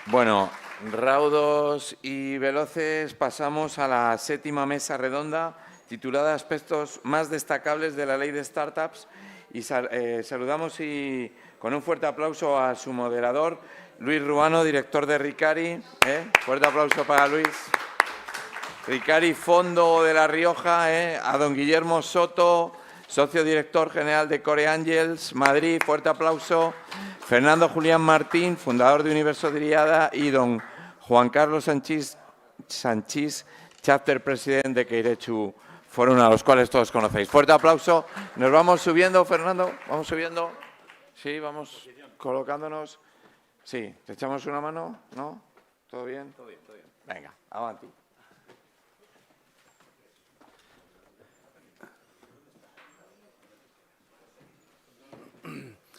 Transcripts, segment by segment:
Bueno, raudos y veloces, pasamos a la séptima mesa redonda titulada Aspectos más destacables de la ley de startups y saludamos con un fuerte aplauso a su moderador, Luis Ruano, director de Ricari. Fuerte aplauso para Luis. Ricari Fondo de La Rioja, a don Guillermo Soto, socio director general de Core Angels, Madrid, fuerte aplauso. Fernando Julián Martín, fundador de Universo Diriada, y don Juan Carlos Sanchís, chapter president de Keiretsu Forum, a los cuales todos conocéis. Fuerte aplauso. Nos vamos subiendo, Fernando, vamos subiendo. Sí, vamos colocándonos. Sí, ¿te echamos una mano? ¿No? ¿Todo bien? Todo bien, todo bien. Venga, avanti.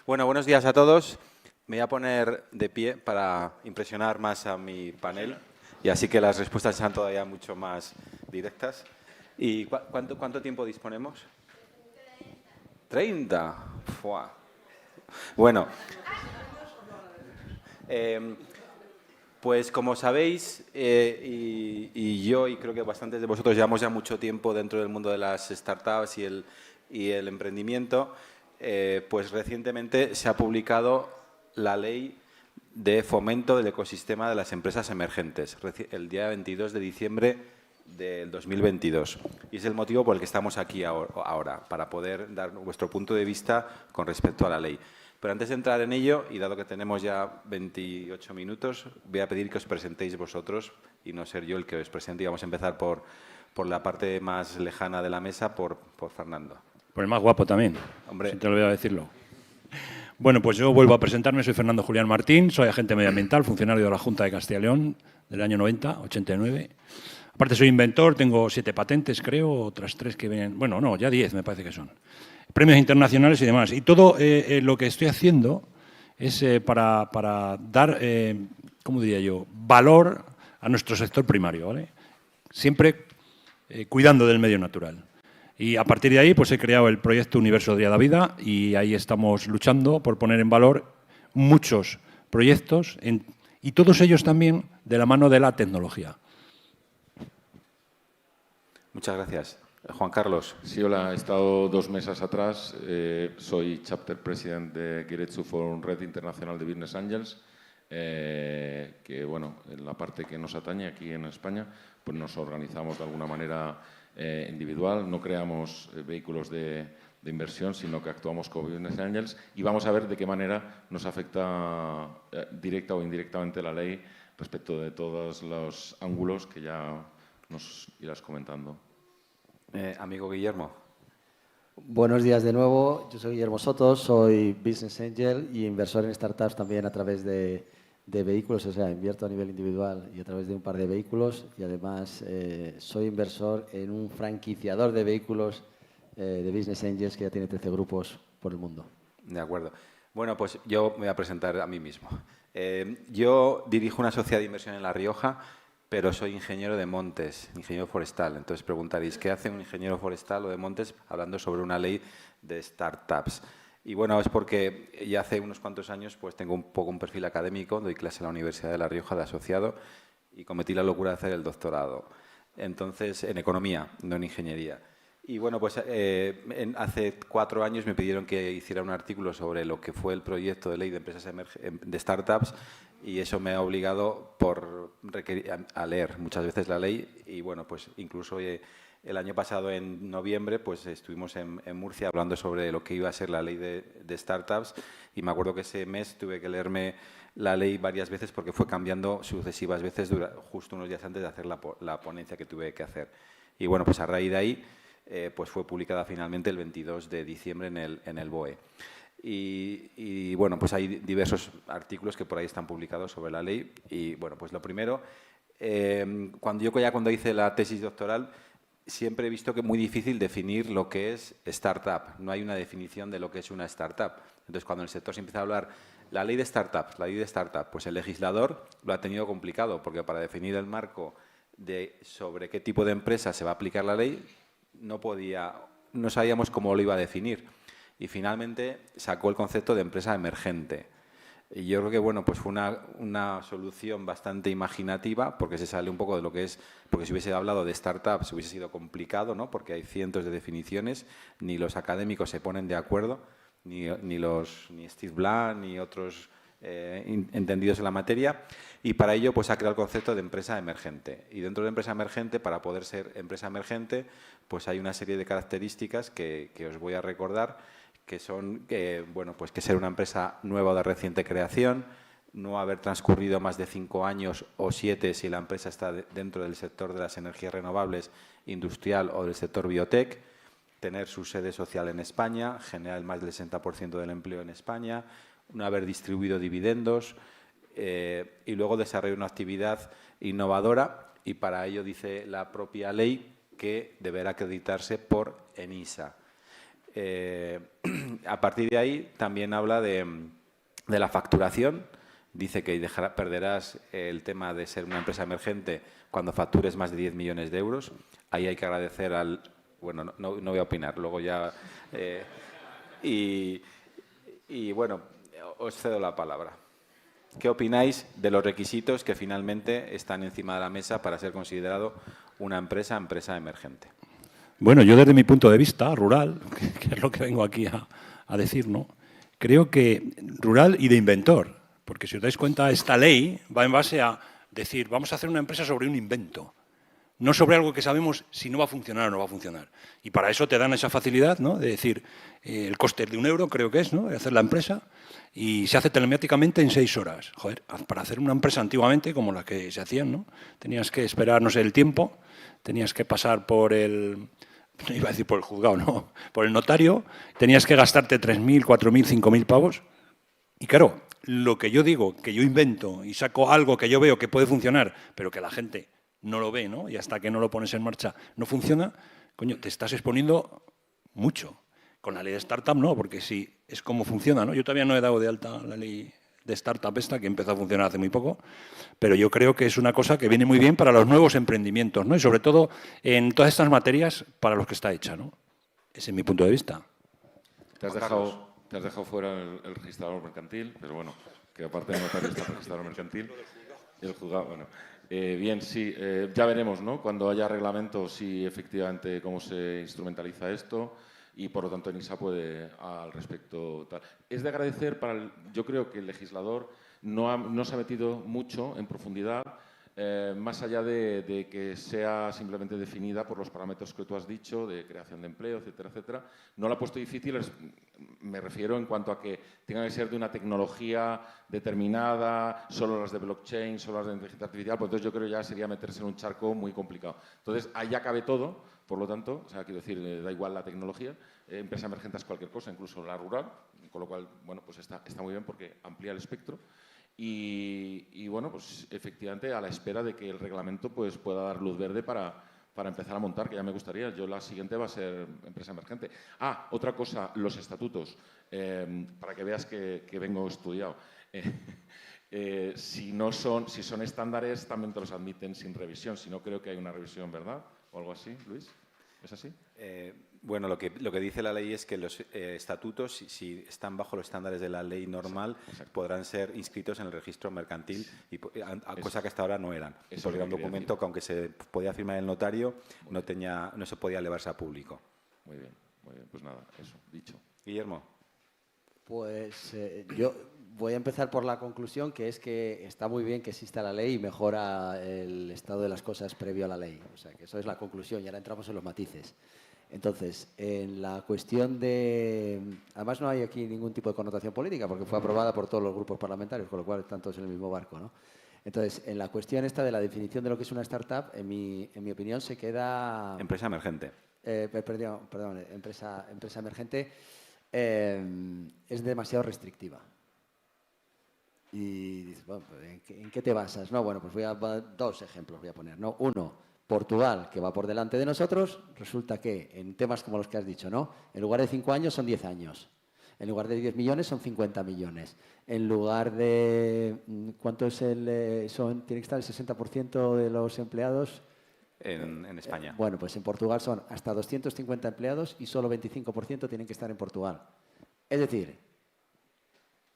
Bueno, buenos días a todos. Me voy a poner de pie para impresionar más a mi panel y así que las respuestas sean todavía mucho más directas. ¿Y cuánto tiempo disponemos? 30. ¡Fua! Bueno, pues como sabéis, y yo y creo que bastantes de vosotros llevamos ya mucho tiempo dentro del mundo de las startups y el emprendimiento, pues recientemente se ha publicado la ley de fomento del ecosistema de las empresas emergentes, el día 22 de diciembre del 2022. Y es el motivo por el que estamos aquí ahora, para poder dar vuestro punto de vista con respecto a la ley. Pero antes de entrar en ello, y dado que tenemos ya 28 minutos, voy a pedir que os presentéis vosotros y no ser yo el que os presente. Y vamos a empezar por la parte más lejana de la mesa, por Fernando. Por el más guapo también, Hombre. si te lo voy a decirlo. Bueno, pues yo vuelvo a presentarme, soy Fernando Julián Martín, soy agente medioambiental, funcionario de la Junta de Castilla y León del año 90, 89. Aparte soy inventor, tengo 7 patentes, creo, otras 3 que vienen, bueno, no, ya 10 me parece que son. Premios internacionales y demás. Y todo lo que estoy haciendo es para dar, ¿cómo diría yo?, valor a nuestro sector primario, ¿vale? Siempre cuidando del medio natural. Y a partir de ahí pues he creado el proyecto Universo Diriada Vida y ahí estamos luchando por poner en valor muchos proyectos y todos ellos también de la mano de la tecnología. Muchas gracias. Juan Carlos. Sí, hola. He estado 2 mesas atrás. Soy chapter president de Keiretsu Forum Red Internacional de Business Angels, que, bueno, en la parte que nos atañe aquí en España, pues nos organizamos de alguna manera individual, no creamos vehículos de inversión, sino que actuamos como Business Angels y vamos a ver de qué manera nos afecta directa o indirectamente la ley respecto de todos los ángulos que ya nos irás comentando. Amigo Guillermo. Buenos días de nuevo. Yo soy Guillermo Soto, soy Business Angel y inversor en startups también a través de vehículos, o sea, invierto a nivel individual y a través de un par de vehículos y además soy inversor en un franquiciador de vehículos de Business Angels que ya tiene 13 grupos por el mundo. De acuerdo. Bueno, pues yo me voy a presentar a mí mismo. Yo dirijo una sociedad de inversión en La Rioja, pero soy ingeniero de montes, ingeniero forestal. Entonces preguntaréis, ¿qué hace un ingeniero forestal o de montes hablando sobre una ley de startups? Y bueno, es porque ya hace unos cuantos años pues tengo un poco un perfil académico, doy clase en la Universidad de La Rioja de asociado y cometí la locura de hacer el doctorado. Entonces, en economía, no en ingeniería. Y bueno, pues hace 4 años me pidieron que hiciera un artículo sobre lo que fue el proyecto de ley de empresas de startups y eso me ha obligado a leer muchas veces la ley y bueno, pues incluso el año pasado, en noviembre, pues estuvimos en Murcia hablando sobre lo que iba a ser la ley de startups y me acuerdo que ese mes tuve que leerme la ley varias veces porque fue cambiando sucesivas veces justo unos días antes de hacer la ponencia que tuve que hacer. Y bueno, pues a raíz de ahí pues fue publicada finalmente el 22 de diciembre en el BOE. Y bueno, pues hay diversos artículos que por ahí están publicados sobre la ley y bueno, pues lo primero, cuando hice la tesis doctoral, siempre he visto que es muy difícil definir lo que es startup. No hay una definición de lo que es una startup. Entonces, cuando en el sector se empieza a hablar la ley de startup, pues el legislador lo ha tenido complicado, porque para definir el marco sobre qué tipo de empresa se va a aplicar la ley, no sabíamos cómo lo iba a definir. Y finalmente sacó el concepto de empresa emergente. Y yo creo que bueno, pues fue una solución bastante imaginativa, porque se sale un poco de lo que es, porque si hubiese hablado de startups hubiese sido complicado, ¿no? Porque hay cientos de definiciones, ni los académicos se ponen de acuerdo, ni Steve Blank, ni otros entendidos en la materia, y para ello pues ha creado el concepto de empresa emergente. Y dentro de empresa emergente, para poder ser empresa emergente, pues hay una serie de características que os voy a recordar, que son bueno, pues que ser una empresa nueva o de reciente creación, no haber transcurrido más de 5 años o 7 si la empresa está dentro del sector de las energías renovables, industrial o del sector biotech, tener su sede social en España, generar más del 60% del empleo en España, no haber distribuido dividendos y luego desarrollar una actividad innovadora, y para ello dice la propia ley que deberá acreditarse por ENISA. A partir de ahí también habla de la facturación. Dice que perderás el tema de ser una empresa emergente cuando factures más de 10 millones de euros. Ahí hay que agradecer al... Bueno, no voy a opinar, luego ya... y bueno, os cedo la palabra. ¿Qué opináis de los requisitos que finalmente están encima de la mesa para ser considerado una empresa emergente? Bueno, yo desde mi punto de vista rural, que es lo que vengo aquí a decir, ¿no? Creo que rural y de inventor, porque si os dais cuenta, esta ley va en base a decir, vamos a hacer una empresa sobre un invento, no sobre algo que sabemos si no va a funcionar o no va a funcionar. Y para eso te dan esa facilidad, ¿no? De decir, el coste es de €1, creo que es, ¿no? De hacer la empresa, y se hace telemáticamente en 6 horas. Joder, para hacer una empresa antiguamente, como la que se hacían, ¿no? Tenías que esperar, no sé, el tiempo, tenías que pasar por el... No iba a decir por el juzgado, no, por el notario, tenías que gastarte 3.000, 4.000, 5.000 pavos. Y claro, lo que yo digo, que yo invento y saco algo que yo veo que puede funcionar, pero que la gente no lo ve, ¿no? Y hasta que no lo pones en marcha no funciona, coño, te estás exponiendo mucho. Con la ley de startup no, porque sí, es como funciona, ¿no? Yo todavía no he dado de alta la ley de startup esta, que empezó a funcionar hace muy poco, pero yo creo que es una cosa que viene muy bien para los nuevos emprendimientos, ¿no? Y sobre todo en todas estas materias para los que está hecha, ¿no? Ese es mi punto de vista. Te has dejado fuera el registrador mercantil, pero bueno, que aparte de notario está el registrador mercantil. El juzgado, bueno. Bien, sí, ya veremos, ¿no? Cuando haya reglamento, si efectivamente cómo se instrumentaliza esto, y por lo tanto ENISA puede al respecto tal. Es de agradecer yo creo que el legislador no se ha metido mucho en profundidad, más allá de que sea simplemente definida por los parámetros que tú has dicho, de creación de empleo, etcétera, etcétera. No lo ha puesto difícil, me refiero en cuanto a que tenga que ser de una tecnología determinada, solo las de blockchain, solo las de inteligencia artificial, pues entonces yo creo que ya sería meterse en un charco muy complicado. Entonces, ahí ya cabe todo, por lo tanto, o sea, quiero decir, da igual la tecnología, empresa emergente es cualquier cosa, incluso la rural, con lo cual, bueno, pues está muy bien porque amplía el espectro. Y bueno, pues efectivamente a la espera de que el reglamento pues, pueda dar luz verde para empezar a montar, que ya me gustaría. Yo la siguiente va a ser empresa emergente. Ah, otra cosa, los estatutos, para que veas que vengo estudiado. Si son estándares, también te los admiten sin revisión. Si no, creo que hay una revisión, ¿verdad? O algo así, Luis. ¿Es así? Bueno, lo que dice la ley es que los estatutos, si están bajo los estándares de la ley normal, exacto, podrán ser inscritos en el registro mercantil, cosa que hasta ahora no eran. Porque era un documento que, aunque se podía firmar el notario, no se podía elevarse a público. Muy bien, pues nada, eso, dicho. Guillermo. Pues yo voy a empezar por la conclusión, que es que está muy bien que exista la ley y mejora el estado de las cosas previo a la ley. O sea, que eso es la conclusión y ahora entramos en los matices. Entonces, en la cuestión de... Además, no hay aquí ningún tipo de connotación política porque fue aprobada por todos los grupos parlamentarios, con lo cual están todos en el mismo barco, ¿no? Entonces, en la cuestión esta de la definición de lo que es una startup, en mi opinión se queda... Empresa emergente. Perdón, empresa emergente es demasiado restrictiva. Y dices, bueno, ¿en qué te basas? No, bueno, pues dos ejemplos voy a poner, ¿no? Uno, Portugal, que va por delante de nosotros, resulta que en temas como los que has dicho, ¿no? En lugar de 5 años son 10 años. En lugar de 10 millones son 50 millones. En lugar de... ¿Cuánto es tiene que estar el 60% de los empleados? En España. Bueno, pues en Portugal son hasta 250 empleados y solo 25% tienen que estar en Portugal. Es decir,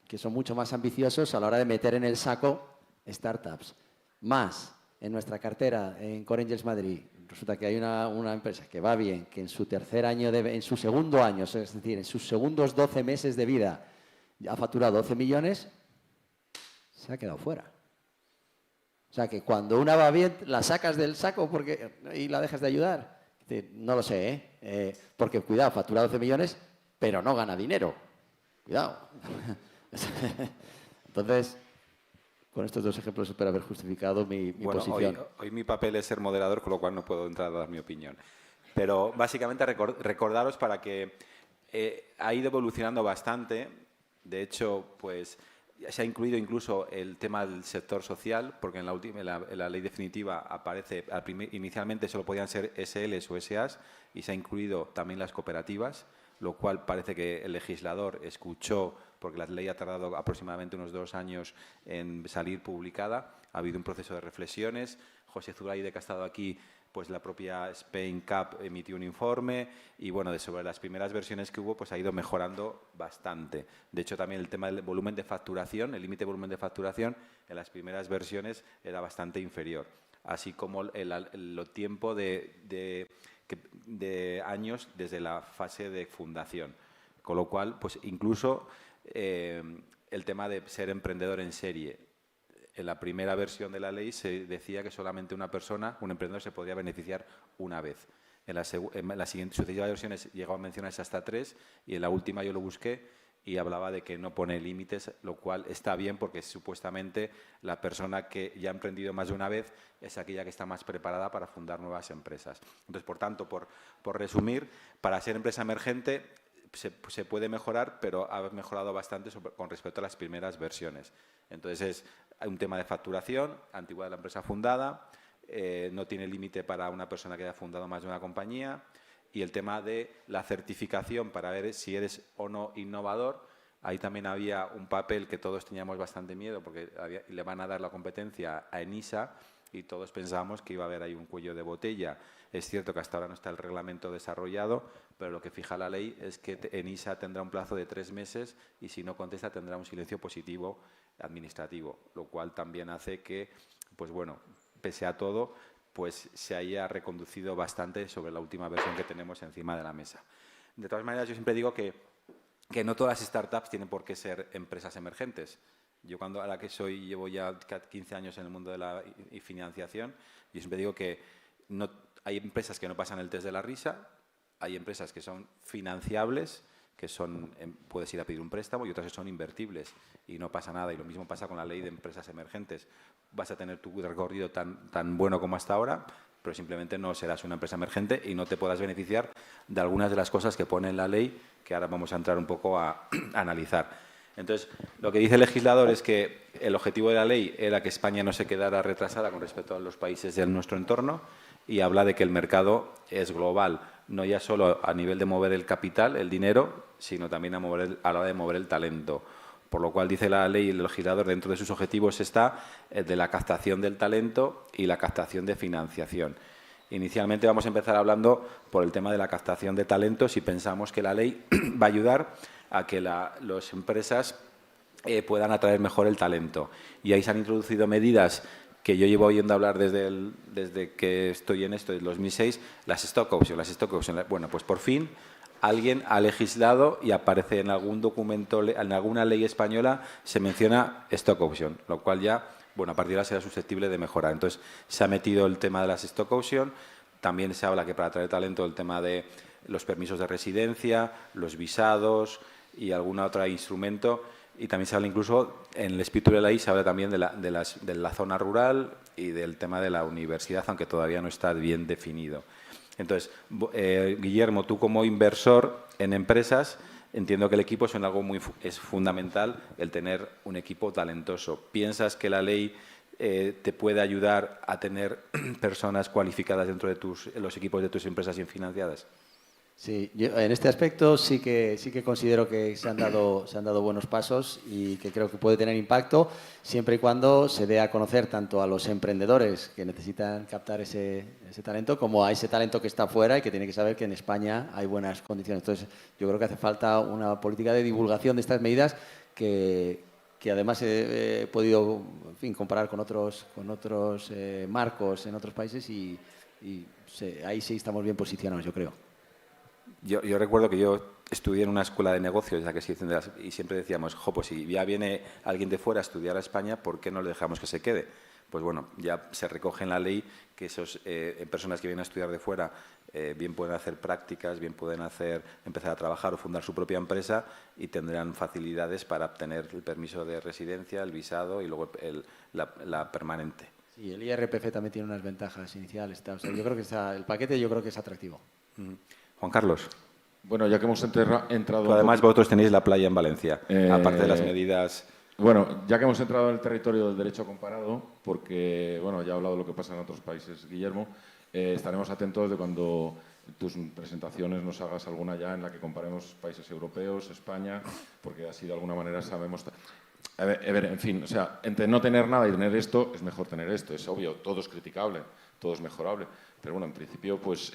que son mucho más ambiciosos a la hora de meter en el saco startups. Más, en nuestra cartera, en Core Angels Madrid, resulta que hay una empresa que va bien, que en su tercer año, en su segundo año, es decir, en sus segundos 12 meses de vida, ha facturado 12 millones, se ha quedado fuera. O sea, que cuando una va bien, la sacas del saco y la dejas de ayudar. No lo sé, porque, cuidado, factura 12 millones, pero no gana dinero. Cuidado. Entonces, con estos dos ejemplos espero haber justificado mi posición. Hoy mi papel es ser moderador, con lo cual no puedo entrar a dar mi opinión. Pero básicamente recordaros para que ha ido evolucionando bastante. De hecho, pues se ha incluido incluso el tema del sector social, porque en la ley definitiva aparece, inicialmente solo podían ser SLs o SAs, y se ha incluido también las cooperativas, lo cual parece que el legislador escuchó, porque la ley ha tardado aproximadamente unos 2 años en salir publicada. Ha habido un proceso de reflexiones. José Zuraide, que ha estado aquí, pues la propia Spain Cup emitió un informe y, bueno, sobre las primeras versiones que hubo, pues ha ido mejorando bastante. De hecho, también el tema del volumen de facturación, el límite de volumen de facturación, en las primeras versiones era bastante inferior, así como el tiempo de años desde la fase de fundación. Con lo cual, pues incluso el tema de ser emprendedor en serie. En la primera versión de la ley se decía que solamente una persona, un emprendedor, se podía beneficiar una vez. En las sucesivas versiones llegó a mencionarse hasta 3 y en la última yo lo busqué y hablaba de que no pone límites, lo cual está bien porque supuestamente la persona que ya ha emprendido más de una vez es aquella que está más preparada para fundar nuevas empresas. Entonces, por tanto, por resumir, para ser empresa emergente se puede mejorar, pero ha mejorado bastante con respecto a las primeras versiones. Entonces, hay un tema de facturación, antigüedad de la empresa fundada, no tiene límite para una persona que haya fundado más de una compañía, y el tema de la certificación para ver si eres o no innovador. Ahí también había un papel que todos teníamos bastante miedo porque le van a dar la competencia a ENISA y todos pensábamos que iba a haber ahí un cuello de botella. Es cierto que hasta ahora no está el reglamento desarrollado, pero lo que fija la ley es que ENISA tendrá un plazo de 3 meses y si no contesta tendrá un silencio positivo administrativo, lo cual también hace que, pues bueno, pese a todo, pues se haya reconducido bastante sobre la última versión que tenemos encima de la mesa. De todas maneras, yo siempre digo que no todas las startups tienen por qué ser empresas emergentes. Yo ahora que llevo ya 15 años en el mundo de la financiación, yo siempre digo que hay empresas que no pasan el test de la risa, hay empresas que son financiables, que puedes ir a pedir un préstamo, y otras que son invertibles y no pasa nada. Y lo mismo pasa con la ley de empresas emergentes. Vas a tener tu recorrido tan bueno como hasta ahora, pero simplemente no serás una empresa emergente y no te podrás beneficiar de algunas de las cosas que pone en la ley, que ahora vamos a entrar un poco a analizar. Entonces, lo que dice el legislador es que el objetivo de la ley era que España no se quedara retrasada con respecto a los países de nuestro entorno, y habla de que el mercado es global, no ya solo a nivel de mover el capital, el dinero, sino también a la hora de mover el talento. Por lo cual dice la ley, el legislador, dentro de sus objetivos está el de la captación del talento y la captación de financiación. Inicialmente vamos a empezar hablando por el tema de la captación de talentos y pensamos que la ley va a ayudar a que las empresas puedan atraer mejor el talento. Y ahí se han introducido medidas que yo llevo oyendo hablar desde que estoy en esto, desde 2006, las stock options. Bueno, pues por fin alguien ha legislado y aparece en algún documento, en alguna ley española, se menciona stock option, lo cual ya, bueno, a partir de ahora será susceptible de mejorar. Entonces, se ha metido el tema de las stock option, también se habla que para atraer talento el tema de los permisos de residencia, los visados y algún otro instrumento. Y también se habla incluso, en el espíritu de la ley, se habla también de la zona rural y del tema de la universidad, aunque todavía no está bien definido. Entonces, Guillermo, tú como inversor en empresas, entiendo que el equipo es fundamental el tener un equipo talentoso. ¿Piensas que la ley te puede ayudar a tener personas cualificadas dentro de los equipos de tus empresas bien financiadas? Sí, yo en este aspecto sí que considero que se han dado buenos pasos y que creo que puede tener impacto siempre y cuando se dé a conocer tanto a los emprendedores que necesitan captar ese talento como a ese talento que está fuera y que tiene que saber que en España hay buenas condiciones. Entonces, yo creo que hace falta una política de divulgación de estas medidas que además he podido, en fin, comparar con otros marcos en otros países y ahí sí estamos bien posicionados, yo creo. Yo recuerdo que yo estudié en una escuela de negocios, la que se dice, y siempre decíamos, pues si ya viene alguien de fuera a estudiar a España, ¿por qué no le dejamos que se quede? Pues bueno, ya se recoge en la ley que esas personas que vienen a estudiar de fuera bien pueden hacer prácticas, bien pueden empezar a trabajar o fundar su propia empresa y tendrán facilidades para obtener el permiso de residencia, el visado y luego la permanente. Sí, el IRPF también tiene unas ventajas iniciales. O sea, yo creo que el paquete yo creo que es atractivo. Juan Carlos. Bueno, ya que hemos entrado... Además, vosotros tenéis la playa en Valencia, aparte de las medidas... Bueno, ya que hemos entrado en el territorio del derecho comparado, porque bueno, ya he hablado de lo que pasa en otros países, Guillermo, estaremos atentos de cuando tus presentaciones nos hagas alguna ya en la que comparemos países europeos, España, porque así de alguna manera sabemos... A ver, en fin, o sea, entre no tener nada y tener esto, es mejor tener esto. Es obvio, todo es criticable, todo es mejorable. Pero bueno, en principio, pues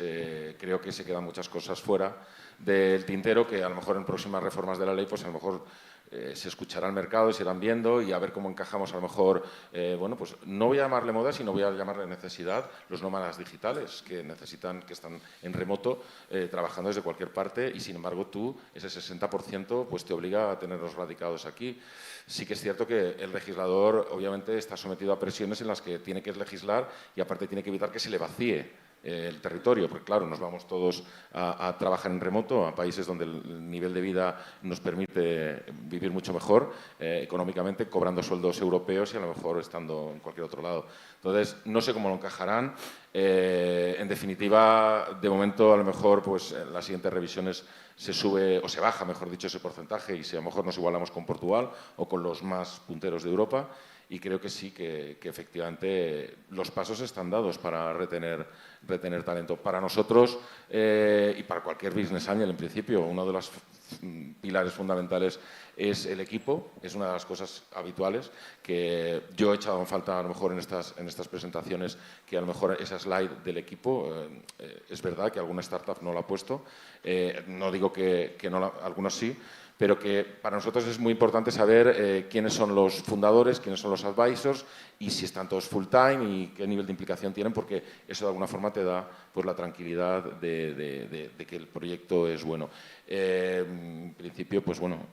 creo que se quedan muchas cosas fuera del tintero que a lo mejor en próximas reformas de la ley, pues a lo mejor se escuchará al mercado y se irán viendo y a ver cómo encajamos a lo mejor, bueno, pues no voy a llamarle moda, sino voy a llamarle necesidad, los nómadas digitales que están en remoto, trabajando desde cualquier parte y sin embargo tú, ese 60%, pues te obliga a tenerlos radicados aquí. Sí que es cierto que el legislador obviamente está sometido a presiones en las que tiene que legislar y aparte tiene que evitar que se le vacíe el territorio, porque claro, nos vamos todos a trabajar en remoto, a países donde el nivel de vida nos permite vivir mucho mejor económicamente, cobrando sueldos europeos y a lo mejor estando en cualquier otro lado. Entonces, no sé cómo lo encajarán. En definitiva, de momento, a lo mejor, pues en las siguientes revisiones se sube o se baja, mejor dicho, ese porcentaje y si a lo mejor nos igualamos con Portugal o con los más punteros de Europa. Y creo que sí, que efectivamente los pasos están dados para retener talento. Para nosotros y para cualquier business angel, en principio, uno de los pilares fundamentales es el equipo. Es una de las cosas habituales que yo he echado en falta a lo mejor en estas presentaciones, que a lo mejor esa slide del equipo, es verdad que alguna startup no la ha puesto. No digo que no algunos sí, pero que para nosotros es muy importante saber quiénes son los fundadores, quiénes son los advisors y si están todos full time y qué nivel de implicación tienen, porque eso de alguna forma te da pues, la tranquilidad de que el proyecto es bueno. En principio, pues bueno,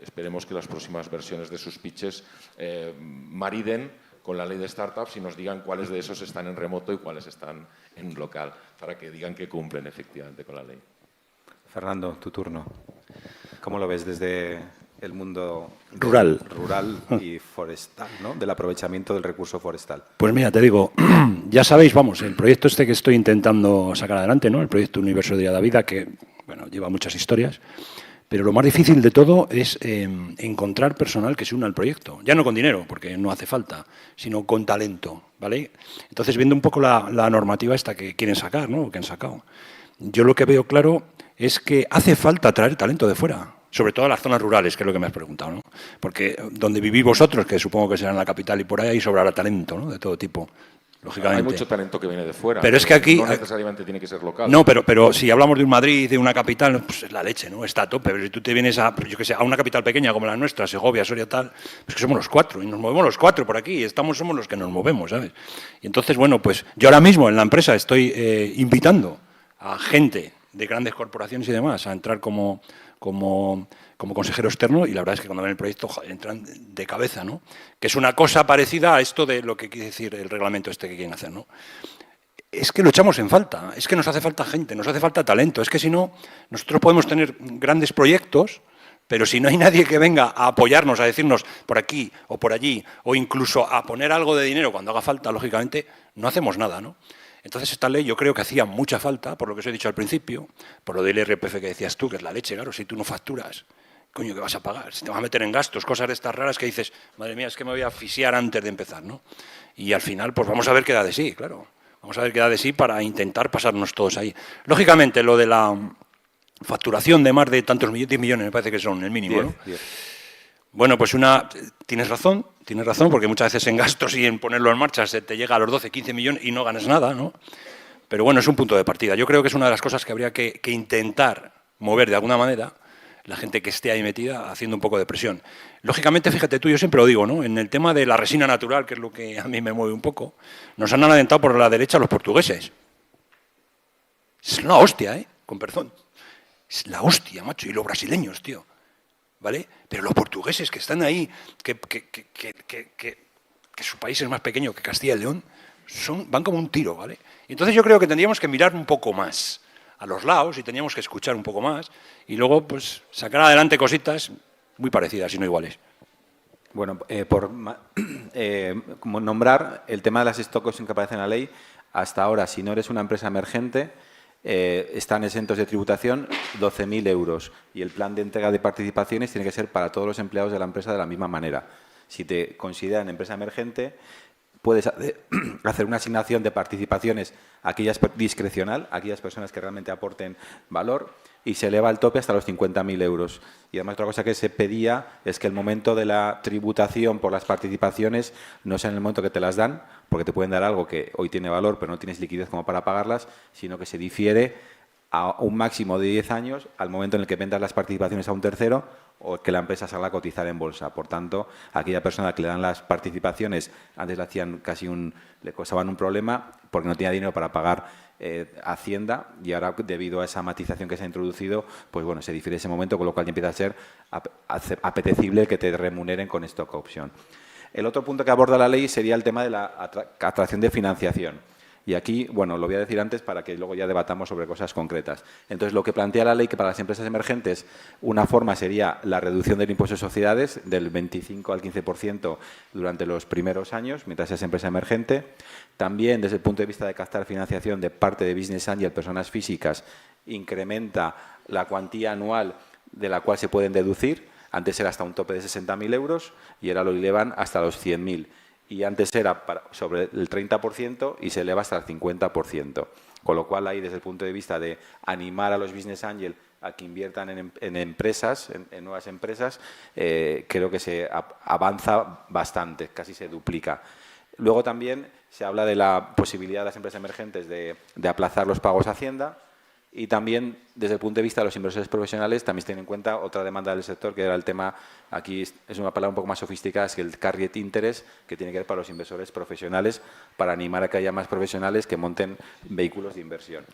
esperemos que las próximas versiones de sus pitches mariden con la ley de startups y nos digan cuáles de esos están en remoto y cuáles están en local, para que digan que cumplen efectivamente con la ley. Fernando, tu turno. ¿Cómo lo ves desde el mundo rural y forestal, ¿no? Del aprovechamiento del recurso forestal? Pues mira, te digo, ya sabéis, vamos, el proyecto este que estoy intentando sacar adelante, ¿no? El proyecto Universo de Adavida, que bueno, lleva muchas historias, pero lo más difícil de todo es encontrar personal que se una al proyecto. Ya no con dinero, porque no hace falta, sino con talento, ¿vale? Entonces, viendo un poco la normativa esta que quieren sacar, ¿no? Que han sacado. Yo lo que veo claro es que hace falta traer talento de fuera, sobre todo a las zonas rurales, que es lo que me has preguntado, ¿no? Porque donde vivís vosotros, que supongo que será en la capital y por ahí sobrará talento, ¿no? De todo tipo, lógicamente. Hay mucho talento que viene de fuera, pero es que aquí no necesariamente tiene que ser local. No, pero si hablamos de un Madrid, de una capital, pues es la leche, ¿no? Está a tope. Pero si tú te vienes a, yo que sé, a una capital pequeña como la nuestra, Segovia, Soria, tal, pues que somos los cuatro y nos movemos los cuatro por aquí. Somos los que nos movemos, ¿sabes? Y entonces, bueno, pues yo ahora mismo en la empresa estoy invitando a gente de grandes corporaciones y demás a entrar como consejero externo y la verdad es que cuando ven el proyecto entran de cabeza, ¿no? Que es una cosa parecida a esto de lo que quiere decir el reglamento este que quieren hacer, ¿no? Es que lo echamos en falta, es que nos hace falta gente, nos hace falta talento, es que si no, nosotros podemos tener grandes proyectos, pero si no hay nadie que venga a apoyarnos, a decirnos por aquí o por allí, o incluso a poner algo de dinero cuando haga falta, lógicamente, no hacemos nada, ¿no? Entonces, esta ley yo creo que hacía mucha falta, por lo que os he dicho al principio, por lo del IRPF que decías tú, que es la leche, claro, si tú no facturas, coño, ¿qué vas a pagar? Si te vas a meter en gastos, cosas de estas raras que dices, madre mía, es que me voy a asfixiar antes de empezar, ¿no? Y al final, pues vamos a ver qué da de sí, claro. Vamos a ver qué da de sí para intentar pasarnos todos ahí. Lógicamente, lo de la facturación de más de tantos 10 millones, me parece que son el mínimo, 10, ¿no? 10. Bueno, pues tienes razón, porque muchas veces en gastos y en ponerlo en marcha se te llega a los 12, 15 millones y no ganas nada, ¿no? Pero bueno, es un punto de partida. Yo creo que es una de las cosas que habría que intentar mover de alguna manera la gente que esté ahí metida haciendo un poco de presión. Lógicamente, fíjate tú, yo siempre lo digo, ¿no? En el tema de la resina natural, que es lo que a mí me mueve un poco, nos han alentado por la derecha los portugueses. Es una hostia, ¿eh? Con perdón. Es la hostia, macho. Y los brasileños, tío. ¿Vale? Pero los portugueses que están ahí, que su país es más pequeño que Castilla y León, van como un tiro, ¿vale? Entonces yo creo que tendríamos que mirar un poco más a los lados y teníamos que escuchar un poco más y luego pues sacar adelante cositas muy parecidas y no iguales. Bueno, como nombrar el tema de las stock options que aparece en la ley, hasta ahora, si no eres una empresa emergente, están exentos de tributación 12.000 euros y el plan de entrega de participaciones tiene que ser para todos los empleados de la empresa de la misma manera. Si te consideran empresa emergente, puedes hacer una asignación de participaciones discrecional a aquellas personas que realmente aporten valor y se eleva el tope hasta los 50.000 euros. Y además otra cosa que se pedía es que el momento de la tributación por las participaciones no sea en el momento que te las dan, porque te pueden dar algo que hoy tiene valor pero no tienes liquidez como para pagarlas, sino que se difiere a un máximo de 10 años al momento en el que vendas las participaciones a un tercero o que la empresa salga a cotizar en bolsa. Por tanto, aquella persona que le dan las participaciones, antes le hacían le causaban un problema porque no tenía dinero para pagar Hacienda y ahora, debido a esa matización que se ha introducido, pues bueno, se difiere ese momento, con lo cual ya empieza a ser apetecible que te remuneren con stock option. El otro punto que aborda la ley sería el tema de la atracción de financiación. Y aquí, bueno, lo voy a decir antes para que luego ya debatamos sobre cosas concretas. Entonces, lo que plantea la ley que para las empresas emergentes una forma sería la reducción del impuesto de sociedades del 25 al 15% durante los primeros años, mientras seas empresa emergente. También, desde el punto de vista de captar financiación de parte de Business Angel, personas físicas, incrementa la cuantía anual de la cual se pueden deducir. Antes era hasta un tope de 60.000 euros y ahora lo elevan hasta los 100.000. Y antes era sobre el 30% y se eleva hasta el 50%. Con lo cual, ahí, desde el punto de vista de animar a los Business Angel a que inviertan en empresas, en nuevas empresas, creo que se avanza bastante, casi se duplica. Luego también se habla de la posibilidad de las empresas emergentes de aplazar los pagos a Hacienda. Y también, desde el punto de vista de los inversores profesionales, también se tiene en cuenta otra demanda del sector, que era el tema, aquí es una palabra un poco más sofisticada, es que el carried interest, que tiene que ver para los inversores profesionales, para animar a que haya más profesionales que monten vehículos de inversión.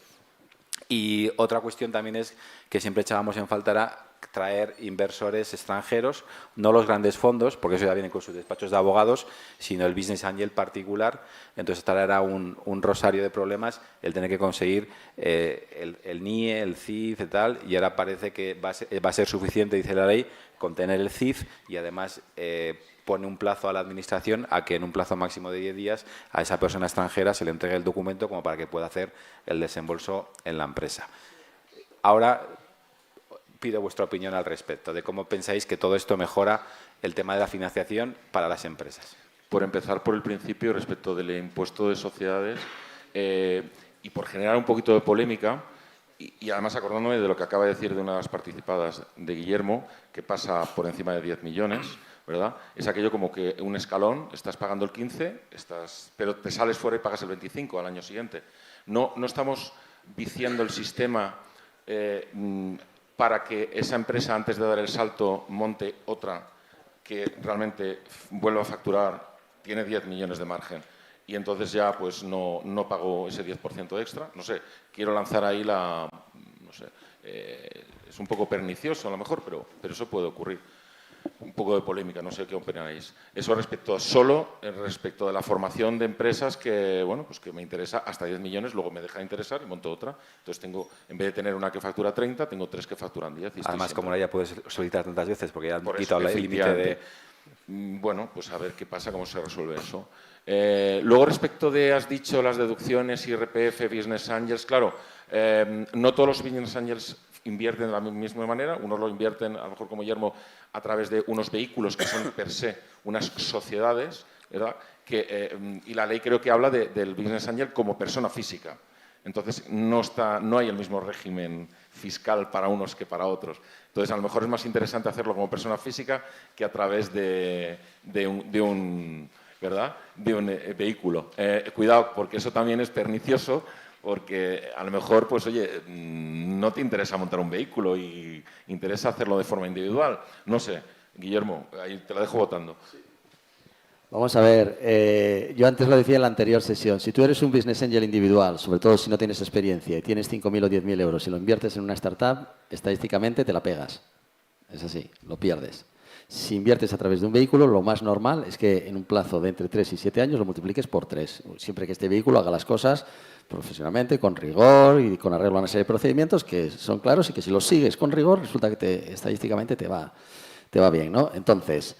Y otra cuestión también es que siempre echábamos en falta era traer inversores extranjeros, no los grandes fondos, porque eso ya viene con sus despachos de abogados, sino el business angel particular. Entonces, tal era un rosario de problemas el tener que conseguir el NIE, el CIF y tal, y ahora parece que va a ser suficiente, dice la ley, con tener el CIF y además pone un plazo a la Administración a que en un plazo máximo de 10 días a esa persona extranjera se le entregue el documento como para que pueda hacer el desembolso en la empresa. Ahora pido vuestra opinión al respecto, de cómo pensáis que todo esto mejora el tema de la financiación para las empresas. Por empezar por el principio respecto del impuesto de sociedades y por generar un poquito de polémica y además acordándome de lo que acaba de decir de una de las participadas de Guillermo, que pasa por encima de 10 millones, ¿verdad? Es aquello como que un escalón, estás pagando el 15, pero te sales fuera y pagas el 25 al año siguiente. No estamos viciando el sistema para que esa empresa, antes de dar el salto, monte otra que realmente vuelva a facturar, tiene 10 millones de margen y entonces ya pues no pago ese 10% extra. No sé, quiero lanzar ahí no sé, es un poco pernicioso a lo mejor, pero eso puede ocurrir. Un poco de polémica, no sé qué opináis. Eso solo respecto de la formación de empresas que, bueno, pues que me interesa hasta 10 millones, luego me deja de interesar y monto otra. Entonces en vez de tener una que factura 30, tengo 3 que facturan 10. Además, como ahora ya puedes solicitar tantas veces porque ya han quitado el límite de... Bueno, pues a ver qué pasa, cómo se resuelve eso. Luego, respecto de, has dicho, las deducciones, IRPF, Business Angels, claro, no todos los Business Angels invierten de la misma manera. Unos lo invierten, a lo mejor como Guillermo, a través de unos vehículos que son per se unas sociedades, ¿verdad? Y la ley creo que habla del Business Angel como persona física. Entonces, no hay el mismo régimen fiscal para unos que para otros. Entonces, a lo mejor es más interesante hacerlo como persona física que a través de un vehículo. Cuidado, porque eso también es pernicioso, Porque a lo mejor, pues oye, no te interesa montar un vehículo y interesa hacerlo de forma individual. No sé, Guillermo, ahí te la dejo votando. Vamos a ver, yo antes lo decía en la anterior sesión, si tú eres un business angel individual, sobre todo si no tienes experiencia y tienes 5.000 o 10.000 euros y lo inviertes en una startup, estadísticamente te la pegas. Es así, lo pierdes. Si inviertes a través de un vehículo, lo más normal es que en un plazo de entre 3 y 7 años lo multipliques por 3. Siempre que este vehículo haga las cosas profesionalmente, con rigor y con arreglo a una serie de procedimientos que son claros y que si los sigues con rigor resulta que estadísticamente te va bien, ¿no? Entonces,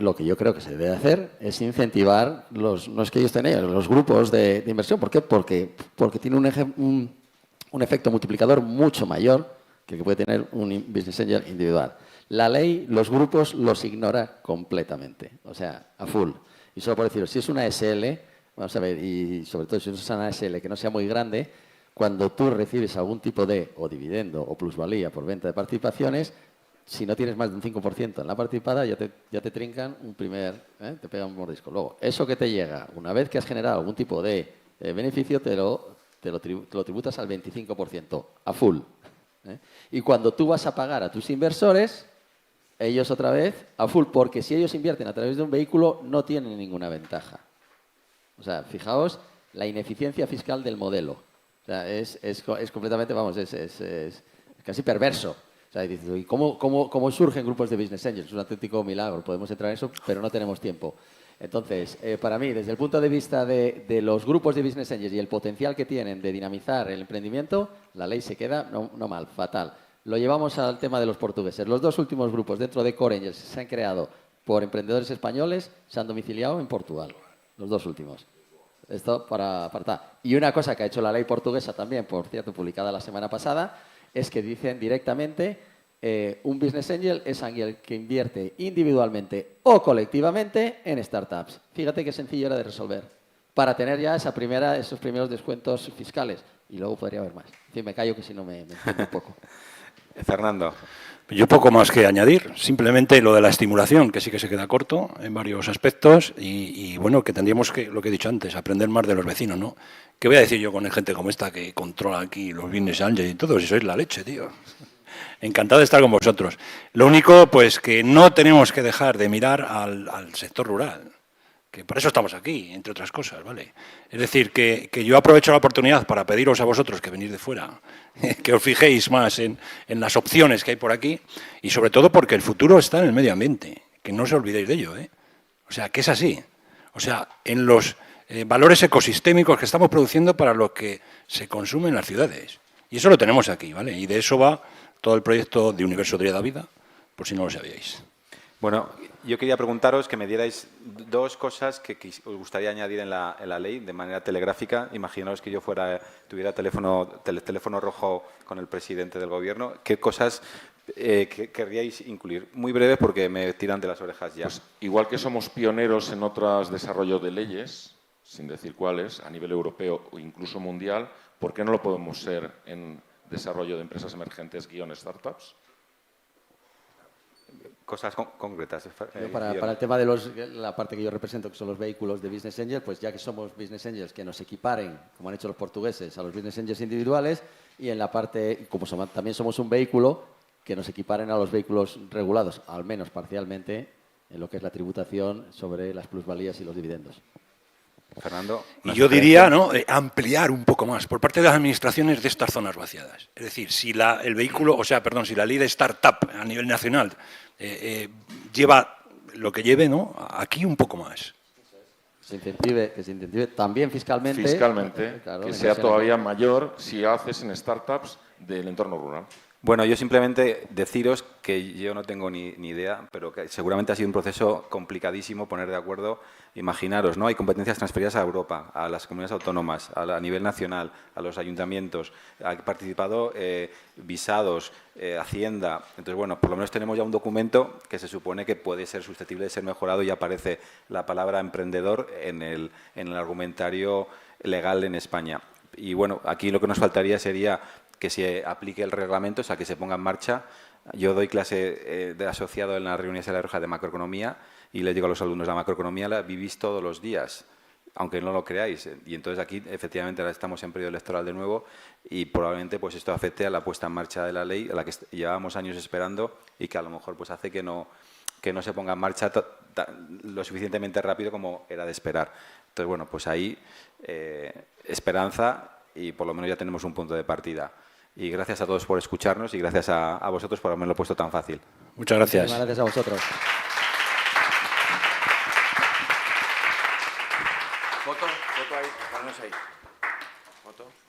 lo que yo creo que se debe hacer es incentivar no es que ellos tengan los grupos de inversión. ¿Por qué? Porque tiene un efecto multiplicador mucho mayor que el que puede tener un business angel individual. La ley, los grupos los ignora completamente, o sea, a full. Y solo por decirlo, si es una SL, vamos a ver, y sobre todo si es una SL que no sea muy grande, cuando tú recibes algún tipo de o dividendo o plusvalía por venta de participaciones, si no tienes más de un 5% en la participada, ya te trincan te pegan un mordisco. Luego, eso que te llega, una vez que has generado algún tipo de beneficio, te lo tributas al 25%, a full. Y cuando tú vas a pagar a tus inversores, ellos otra vez a full, porque si ellos invierten a través de un vehículo, no tienen ninguna ventaja. O sea, fijaos la ineficiencia fiscal del modelo. O sea, es completamente, vamos, es casi perverso. O sea, dices, ¿y cómo surgen grupos de business angels? Es un auténtico milagro. Podemos entrar en eso, pero no tenemos tiempo. Entonces, para mí, desde el punto de vista de los grupos de business angels y el potencial que tienen de dinamizar el emprendimiento, la ley se queda no mal, fatal. Lo llevamos al tema de los portugueses. Los dos últimos grupos dentro de Core Angels se han creado por emprendedores españoles, se han domiciliado en Portugal. Los dos últimos. Esto para apartar. Y una cosa que ha hecho la ley portuguesa también, por cierto, publicada la semana pasada, es que dicen directamente un business angel es alguien que invierte individualmente o colectivamente en startups. Fíjate qué sencillo era de resolver. Para tener ya esos primeros descuentos fiscales. Y luego podría haber más. En fin, me callo que si no me entiendo un poco. Fernando. Yo poco más que añadir, simplemente lo de la estimulación, que sí que se queda corto en varios aspectos y bueno, que tendríamos que, lo que he dicho antes, aprender más de los vecinos, ¿no? ¿Qué voy a decir yo con gente como esta que controla aquí los business angels y todo? Si sois la leche, tío. Encantado de estar con vosotros. Lo único, pues, que no tenemos que dejar de mirar al sector rural, que por eso estamos aquí, entre otras cosas, ¿vale? Es decir, que yo aprovecho la oportunidad para pediros a vosotros que venís de fuera, que os fijéis más en las opciones que hay por aquí y sobre todo porque el futuro está en el medio ambiente, que no os olvidéis de ello, ¿eh? O sea, que es así. O sea, en los valores ecosistémicos que estamos produciendo para lo que se consume en las ciudades. Y eso lo tenemos aquí, ¿vale? Y de eso va todo el proyecto de Universo de la Vida, por si no lo sabíais. Bueno, yo quería preguntaros que me dierais dos cosas que os gustaría añadir en la ley de manera telegráfica. Imaginaos que yo tuviera teléfono rojo con el presidente del gobierno. ¿Qué cosas querríais incluir? Muy breve porque me tiran de las orejas ya. Pues, igual que somos pioneros en otros desarrollos de leyes, sin decir cuáles, a nivel europeo o incluso mundial, ¿por qué no lo podemos ser en desarrollo de empresas emergentes _startups? Cosas concretas. Para el tema de la parte que yo represento, que son los vehículos de Business Angels, pues ya que somos Business Angels, que nos equiparen, como han hecho los portugueses, a los Business Angels individuales, y en la parte, como también somos un vehículo, que nos equiparen a los vehículos regulados, al menos parcialmente, en lo que es la tributación sobre las plusvalías y los dividendos. Fernando. Y yo diría, ¿no?, ampliar un poco más por parte de las administraciones de estas zonas vaciadas. Es decir, si si la ley de startup a nivel nacional lleva lo que lleve, ¿no?, aquí un poco más. Que se incentive también fiscalmente. Claro, que sea todavía mayor si haces en startups del entorno rural. Bueno, yo simplemente deciros que yo no tengo ni idea, pero que seguramente ha sido un proceso complicadísimo poner de acuerdo. Imaginaros, ¿no? Hay competencias transferidas a Europa, a las comunidades autónomas, a nivel nacional, a los ayuntamientos. Ha participado visados, Hacienda. Entonces, bueno, por lo menos tenemos ya un documento que se supone que puede ser susceptible de ser mejorado y aparece la palabra emprendedor en el argumentario legal en España. Y bueno, aquí lo que nos faltaría sería que se aplique el reglamento, o sea, que se ponga en marcha. Yo doy clase de asociado en las reuniones de la Rioja de macroeconomía y les digo a los alumnos, la macroeconomía la vivís todos los días. aunque no lo creáis. Y entonces aquí, efectivamente, ahora estamos en periodo electoral de nuevo y probablemente pues esto afecte a la puesta en marcha de la ley, a la que llevábamos años esperando y que a lo mejor pues hace que no se ponga en marcha lo suficientemente rápido como era de esperar. Entonces, bueno, pues ahí esperanza y por lo menos ya tenemos un punto de partida. Y gracias a todos por escucharnos y gracias a vosotros por haberme lo puesto tan fácil. Muchas gracias. Gracias a vosotros. Foto ahí, ponnos ahí. Foto.